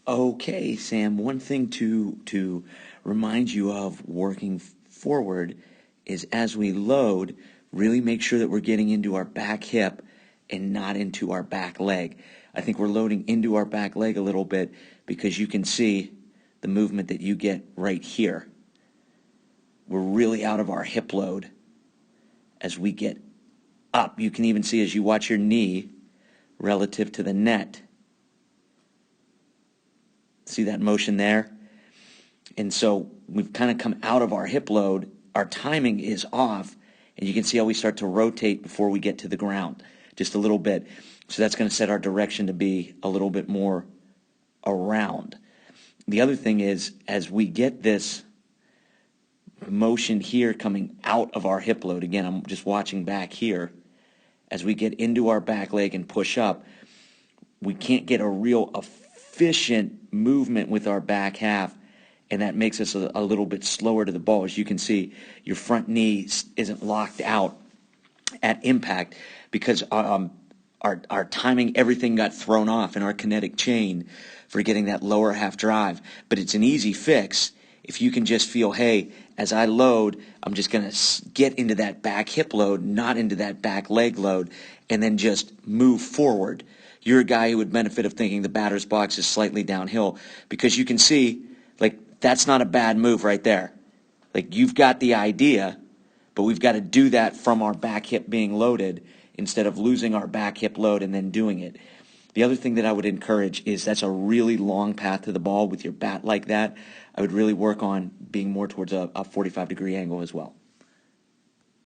Okay, Sam, one thing to remind you of working forward is as we load, really make sure that we're getting into our back hip and not into our back leg. I think we're loading into our back leg a little bit because you can see the movement that you get right here. We're really out of our hip load as we get up. You can even see as you watch your knee relative to the net. See that motion there? And so we've kind of come out of our hip load. Our timing is off, and you can see how we start to rotate before we get to the ground, just a little bit. So that's going to set our direction to be a little bit more around. The other thing is, as we get this motion here coming out of our hip load, again, I'm just watching back here, as we get into our back leg and push up, we can't get a real efficient movement with our back half, and that makes us a little bit slower to the ball. As you can see, your front knee isn't locked out at impact because our timing, everything got thrown off in our kinetic chain for getting that lower half drive. But it's an easy fix if you can just feel, hey, as I load, I'm just going to get into that back hip load, not into that back leg load, and then just move forward. You're a guy who would benefit of thinking the batter's box is slightly downhill because you can see, like, that's not a bad move right there. Like, you've got the idea, but we've got to do that from our back hip being loaded instead of losing our back hip load and then doing it. The other thing that I would encourage is that's a really long path to the ball with your bat like that. I would really work on being more towards a 45-degree angle as well.